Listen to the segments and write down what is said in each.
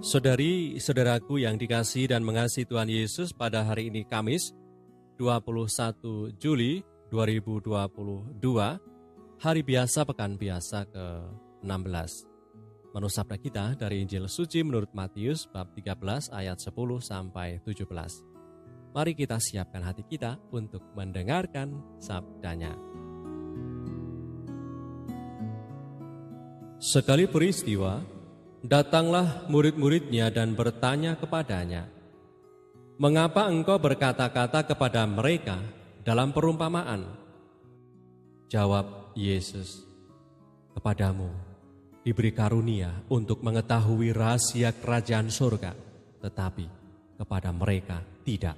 Saudari-saudaraku yang dikasihi dan mengasihi Tuhan Yesus, pada hari ini Kamis 21 Juli 2022, hari biasa pekan biasa ke-16. Menu sabda kita dari Injil Suci menurut Matius bab 13 ayat 10 sampai 17. Mari kita siapkan hati kita untuk mendengarkan sabdanya. Sekali peristiwa, datanglah murid-muridnya dan bertanya kepadanya, "Mengapa engkau berkata-kata kepada mereka dalam perumpamaan?" Jawab Yesus, "Kepadamu diberi karunia untuk mengetahui rahasia kerajaan surga, tetapi kepada mereka tidak.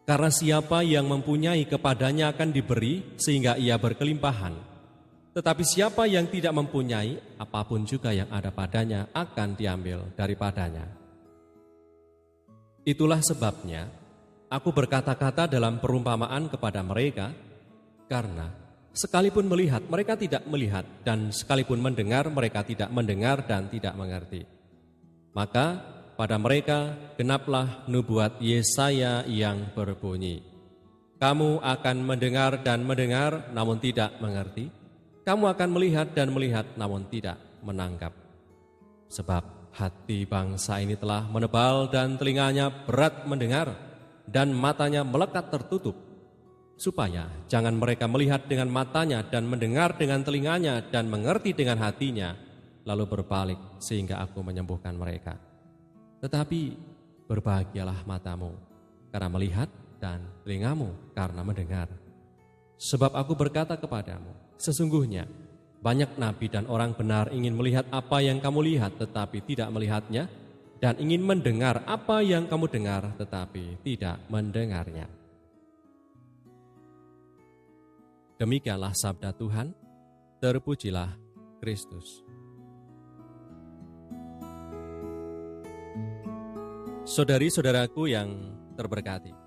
Karena siapa yang mempunyai kepadanya akan diberi sehingga ia berkelimpahan. Tetapi siapa yang tidak mempunyai, apapun juga yang ada padanya akan diambil daripadanya. Itulah sebabnya aku berkata-kata dalam perumpamaan kepada mereka, karena sekalipun melihat mereka tidak melihat, dan sekalipun mendengar mereka tidak mendengar dan tidak mengerti. Maka pada mereka genaplah nubuat Yesaya yang berbunyi, kamu akan mendengar dan mendengar namun tidak mengerti. Kamu akan melihat dan melihat namun tidak menangkap. Sebab hati bangsa ini telah menebal dan telinganya berat mendengar dan matanya melekat tertutup, supaya jangan mereka melihat dengan matanya dan mendengar dengan telinganya dan mengerti dengan hatinya, lalu berbalik sehingga aku menyembuhkan mereka. Tetapi berbahagialah matamu karena melihat dan telingamu karena mendengar. Sebab aku berkata kepadamu, sesungguhnya banyak nabi dan orang benar ingin melihat apa yang kamu lihat tetapi tidak melihatnya, dan ingin mendengar apa yang kamu dengar tetapi tidak mendengarnya." Demikianlah sabda Tuhan, terpujilah Kristus. Saudari-saudaraku yang terberkati,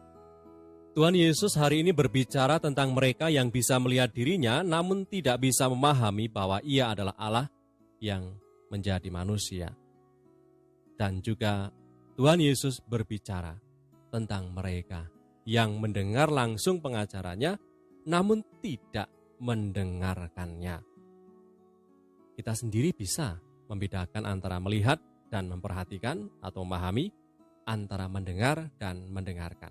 Tuhan Yesus hari ini berbicara tentang mereka yang bisa melihat dirinya namun tidak bisa memahami bahwa Ia adalah Allah yang menjadi manusia. Dan juga Tuhan Yesus berbicara tentang mereka yang mendengar langsung pengajarannya namun tidak mendengarkannya. Kita sendiri bisa membedakan antara melihat dan memperhatikan atau memahami, antara mendengar dan mendengarkan.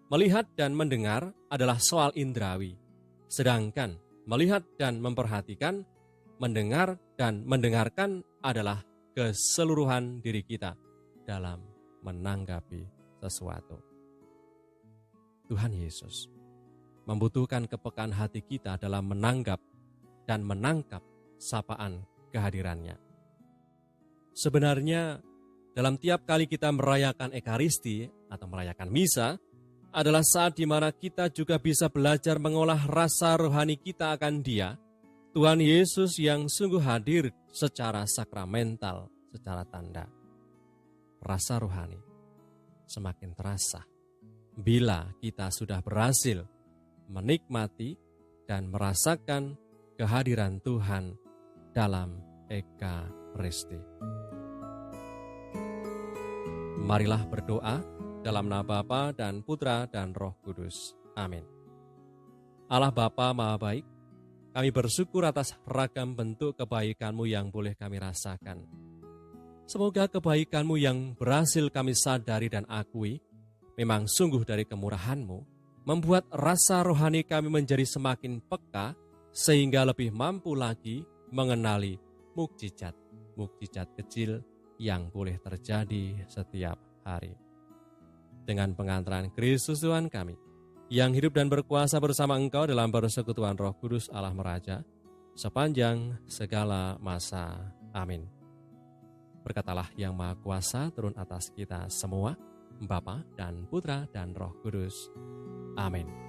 Melihat dan mendengar adalah soal indrawi, sedangkan melihat dan memperhatikan, mendengar dan mendengarkan adalah keseluruhan diri kita dalam menanggapi sesuatu. Tuhan Yesus membutuhkan kepekaan hati kita dalam menanggap dan menangkap sapaan kehadirannya. Sebenarnya dalam tiap kali kita merayakan Ekaristi atau merayakan Misa, adalah saat di mana kita juga bisa belajar mengolah rasa rohani kita akan Dia, Tuhan Yesus yang sungguh hadir secara sakramental, secara tanda. Rasa rohani semakin terasa bila kita sudah berhasil menikmati dan merasakan kehadiran Tuhan dalam Ekaristi. Marilah berdoa dalam nama Bapa dan Putra dan Roh Kudus. Amin. Allah Bapa Maha Baik, kami bersyukur atas ragam bentuk kebaikan-Mu yang boleh kami rasakan. Semoga kebaikan-Mu yang berhasil kami sadari dan akui memang sungguh dari kemurahan-Mu, membuat rasa rohani kami menjadi semakin peka sehingga lebih mampu lagi mengenali mukjizat kecil yang boleh terjadi setiap hari. Dengan pengantaran Kristus Tuhan kami, yang hidup dan berkuasa bersama Engkau dalam persekutuan Roh Kudus Allah Meraja, sepanjang segala masa. Amin. Berkatalah yang Maha Kuasa turun atas kita semua, Bapa dan Putra dan Roh Kudus. Amin.